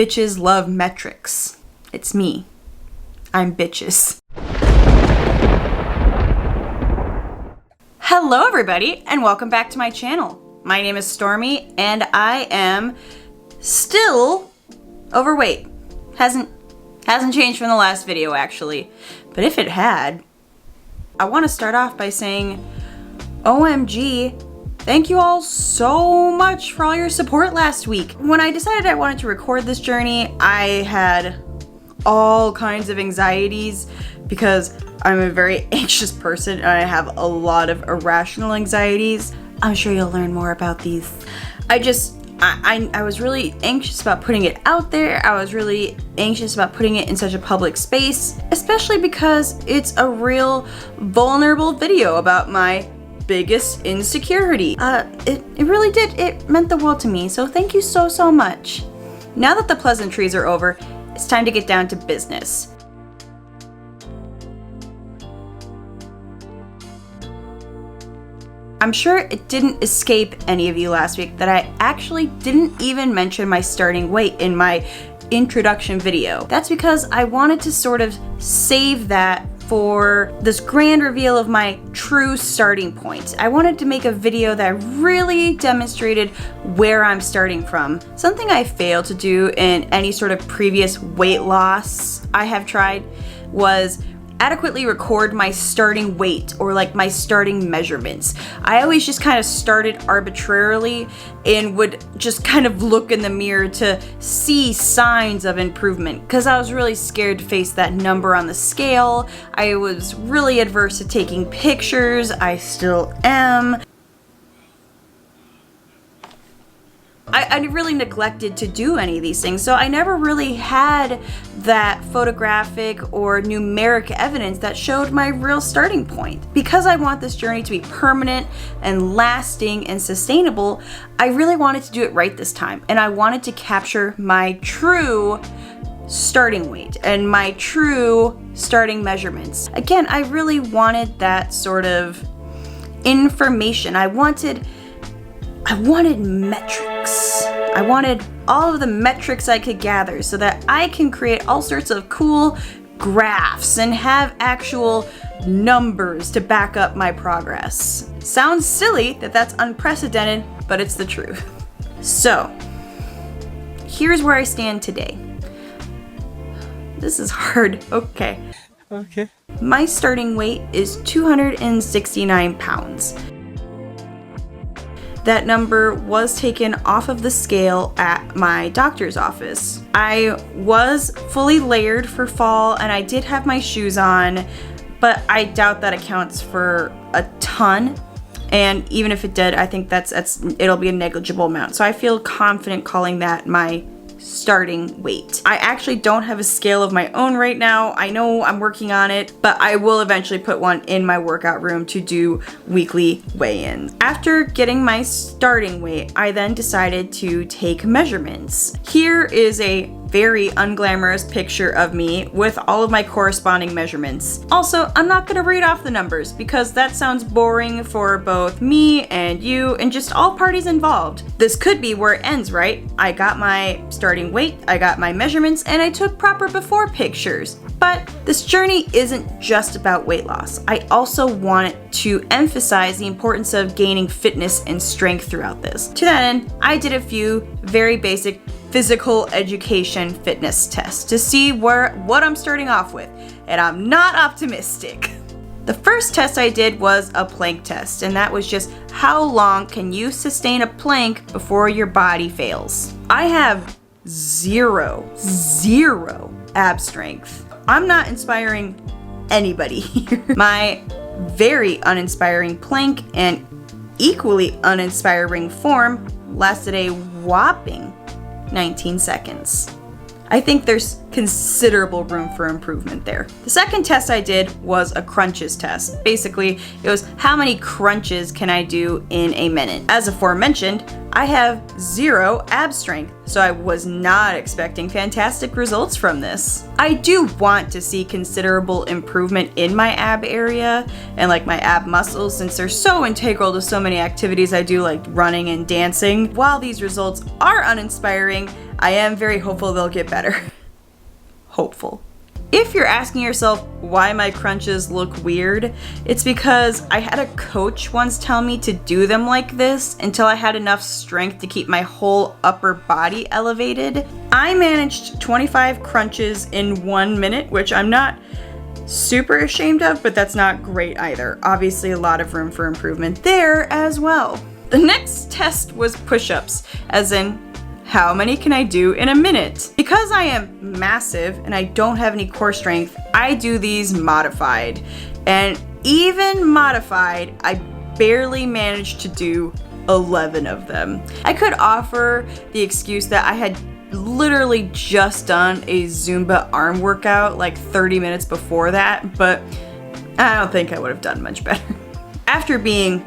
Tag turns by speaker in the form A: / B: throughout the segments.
A: Bitches love metrics. It's me. I'm bitches. Hello everybody and welcome back to my channel. My name is Stormy and I am still overweight. Hasn't changed from the last video actually. But if it had, I want to start off by saying OMG, thank you all so much for all your support last week. When I decided I wanted to record this journey, I had all kinds of anxieties because I'm a very anxious person and I have a lot of irrational anxieties. I'm sure you'll learn more about these. I was really anxious about putting it out there. I was really anxious about putting it in such a public space, especially because it's a real vulnerable video about my biggest insecurity. It really did. It meant the world to me. So thank you so much. Now that the pleasantries are over, it's time to get down to business. I'm sure it didn't escape any of you last week that I actually didn't even mention my starting weight in my introduction video. That's because I wanted to sort of save that for this grand reveal of my true starting point. I wanted to make a video that really demonstrated where I'm starting from. Something I failed to do in any sort of previous weight loss I have tried was adequately record my starting weight or like my starting measurements. I always just kind of started arbitrarily and would just kind of look in the mirror to see signs of improvement because I was really scared to face that number on the scale. I was really adverse to taking pictures. I still am. I really neglected to do any of these things, so I never really had that photographic or numeric evidence that showed my real starting point. Because I want this journey to be permanent and lasting and sustainable, I really wanted to do it right this time, and I wanted to capture my true starting weight and my true starting measurements. Again, I really wanted that sort of information. I wanted metrics. I wanted all of the metrics I could gather so that I can create all sorts of cool graphs and have actual numbers to back up my progress. Sounds silly that that's unprecedented, but it's the truth. So, here's where I stand today. This is hard. Okay. My starting weight is 269 pounds. That number was taken off of the scale at my doctor's office. I was fully layered for fall and I did have my shoes on, but I doubt that accounts for a ton. And even if it did, I think it'll be a negligible amount. So I feel confident calling that my starting weight. I actually don't have a scale of my own right now. I know I'm working on it, but I will eventually put one in my workout room to do weekly weigh-ins. After getting my starting weight, I then decided to take measurements. Here is a very unglamorous picture of me with all of my corresponding measurements. Also, I'm not gonna read off the numbers because that sounds boring for both me and you and just all parties involved. This could be where it ends, right? I got my starting weight, I got my measurements, and I took proper before pictures. But this journey isn't just about weight loss. I also wanted to emphasize the importance of gaining fitness and strength throughout this. To that end, I did a few very basic physical education fitness tests to see what I'm starting off with, and I'm not optimistic. The first test I did was a plank test, and that was just how long can you sustain a plank before your body fails. I have zero ab strength. I'm not inspiring anybody here. My very uninspiring plank and equally uninspiring form lasted a whopping 19 seconds. I think there's considerable room for improvement there. The second test I did was a crunches test. Basically, it was how many crunches can I do in a minute. As aforementioned, I have 0 ab strength, so I was not expecting fantastic results from this. I do want to see considerable improvement in my ab area and like my ab muscles, since they're so integral to so many activities I do, like running and dancing. While these results are uninspiring, I am very hopeful they'll get better. Hopeful. If you're asking yourself why my crunches look weird, it's because I had a coach once tell me to do them like this until I had enough strength to keep my whole upper body elevated. I managed 25 crunches in 1 minute, which I'm not super ashamed of, but that's not great either. Obviously, a lot of room for improvement there as well. The next test was push-ups, as in, how many can I do in a minute? Because I am massive and I don't have any core strength, I do these modified. And even modified, I barely managed to do 11 of them. I could offer the excuse that I had literally just done a Zumba arm workout like 30 minutes before that, but I don't think I would have done much better. After being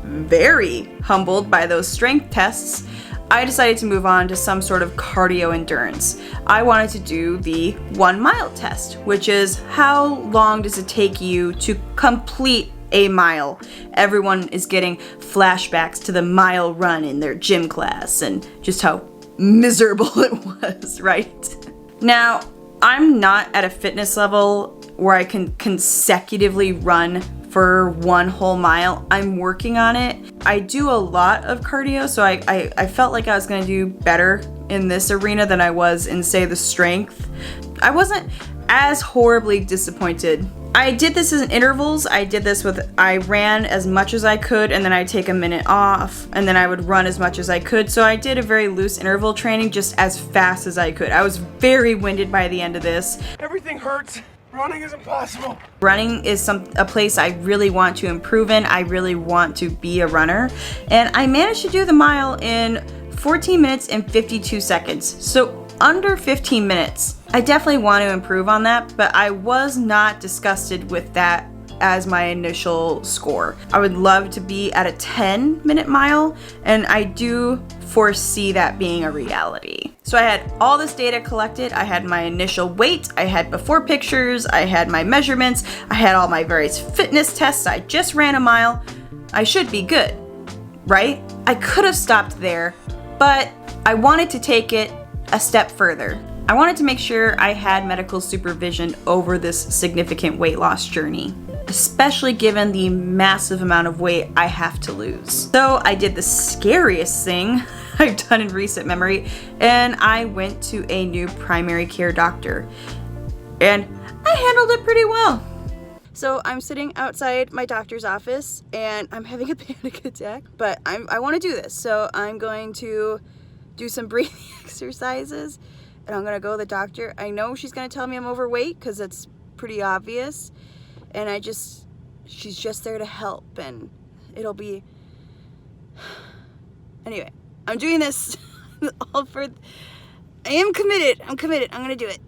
A: very humbled by those strength tests, I decided to move on to some sort of cardio endurance. I wanted to do the 1 mile test, which is how long does it take you to complete a mile. Everyone is getting flashbacks to the mile run in their gym class and just how miserable it was, right? Now, I'm not at a fitness level where I can consecutively run for 1 whole mile. I'm working on it. I do a lot of cardio, so I felt like I was gonna do better in this arena than I was in, say, the strength. I wasn't as horribly disappointed. I did this in intervals. I ran as much as I could, and then I'd take a minute off, and then I would run as much as I could. So I did a very loose interval training just as fast as I could. I was very winded by the end of this.
B: Everything hurts. Running is impossible.
A: Running is a place I really want to improve in. I really want to be a runner. And I managed to do the mile in 14 minutes and 52 seconds. So under 15 minutes. I definitely want to improve on that, but I was not disgusted with that as my initial score. I would love to be at a 10-minute mile, and I do foresee that being a reality. So I had all this data collected. I had my initial weight, I had before pictures, I had my measurements, I had all my various fitness tests. I just ran a mile. I should be good, right? I could have stopped there, but I wanted to take it a step further. I wanted to make sure I had medical supervision over this significant weight loss journey, especially given the massive amount of weight I have to lose. So I did the scariest thing I've done in recent memory, and I went to a new primary care doctor, and I handled it pretty well. So I'm sitting outside my doctor's office and I'm having a panic attack, but I want to do this. So I'm going to do some breathing exercises, and I'm gonna go to the doctor. I know she's gonna tell me I'm overweight because it's pretty obvious, and she's just there to help, and it'll be, anyway, I'm doing this all for, I am committed, I'm gonna do it.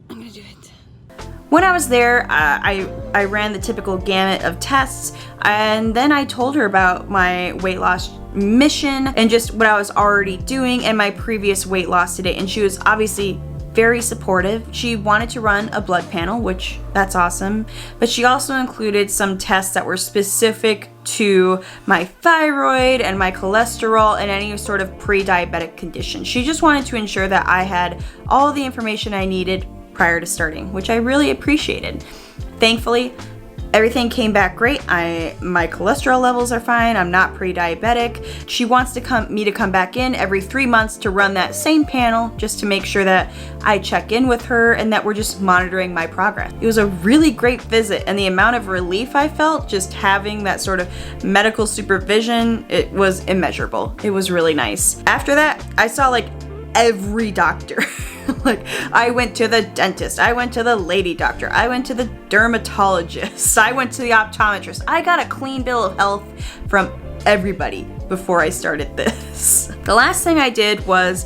A: When I was there, I ran the typical gamut of tests, and then I told her about my weight loss mission and just what I was already doing and my previous weight loss today, and she was obviously very supportive. She wanted to run a blood panel, which that's awesome, but she also included some tests that were specific to my thyroid and my cholesterol and any sort of pre-diabetic condition. She just wanted to ensure that I had all the information I needed prior to starting, which I really appreciated. Thankfully, everything came back great. My cholesterol levels are fine. I'm not pre-diabetic. She wants me to come back in every 3 months to run that same panel just to make sure that I check in with her and that we're just monitoring my progress. It was a really great visit, and the amount of relief I felt just having that sort of medical supervision, it was immeasurable. It was really nice. After that, I saw like every doctor. Like, I went to the dentist, I went to the lady doctor, I went to the dermatologist, I went to the optometrist. I got a clean bill of health from everybody before I started this. The last thing I did was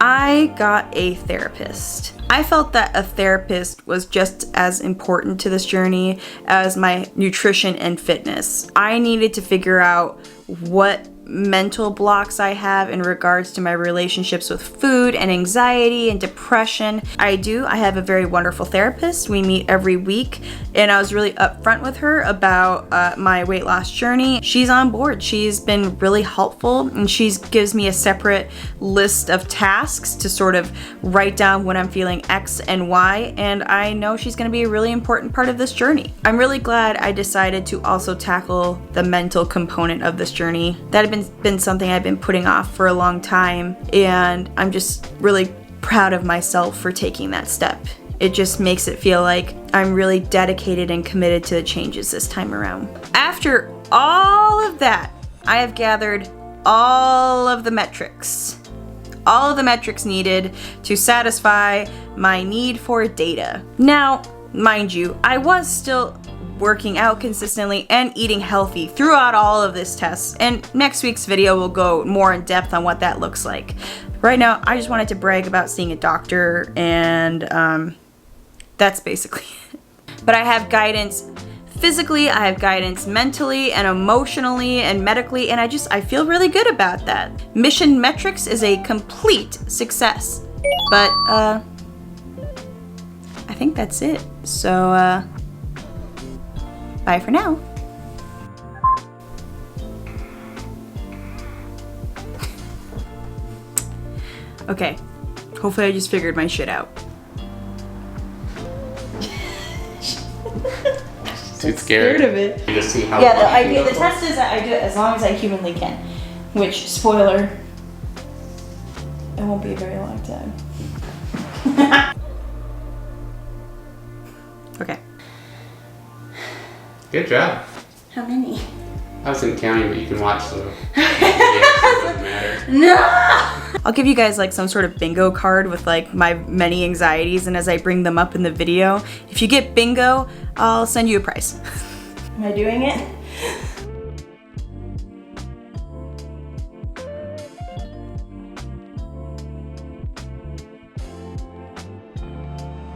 A: I got a therapist. I felt that a therapist was just as important to this journey as my nutrition and fitness. I needed to figure out what mental blocks I have in regards to my relationships with food and anxiety and depression. I have a very wonderful therapist. We meet every week, and I was really upfront with her about my weight loss journey. She's on board. She's been really helpful, and she gives me a separate list of tasks to sort of write down when I'm feeling X and Y, and I know she's going to be a really important part of this journey. I'm really glad I decided to also tackle the mental component of this journey. That had been something I've been putting off for a long time, and I'm just really proud of myself for taking that step. It just makes it feel like I'm really dedicated and committed to the changes this time around. After all of that, I have gathered all of the metrics. All of the metrics needed to satisfy my need for data. Now, mind you, I was still working out consistently and eating healthy throughout all of this test, and next week's video will go more in depth on what that looks like. Right now, I just wanted to brag about seeing a doctor, and that's basically it. But I have guidance physically, I have guidance mentally and emotionally and medically, and I feel really good about that. Mission metrics is a complete success. But I think that's it. So bye for now. Okay, hopefully I just figured my shit out.
C: Too scared
A: of it.
C: You just see how.
A: Yeah, the test is that I do it as long as I humanly can. Which, spoiler, it won't be a very long time. Okay.
C: Good job.
A: How many?
C: I wasn't counting, but you can watch the it doesn't matter.
A: No! I'll give you guys like some sort of bingo card with like my many anxieties, and as I bring them up in the video, if you get bingo, I'll send you a prize. Am I doing it?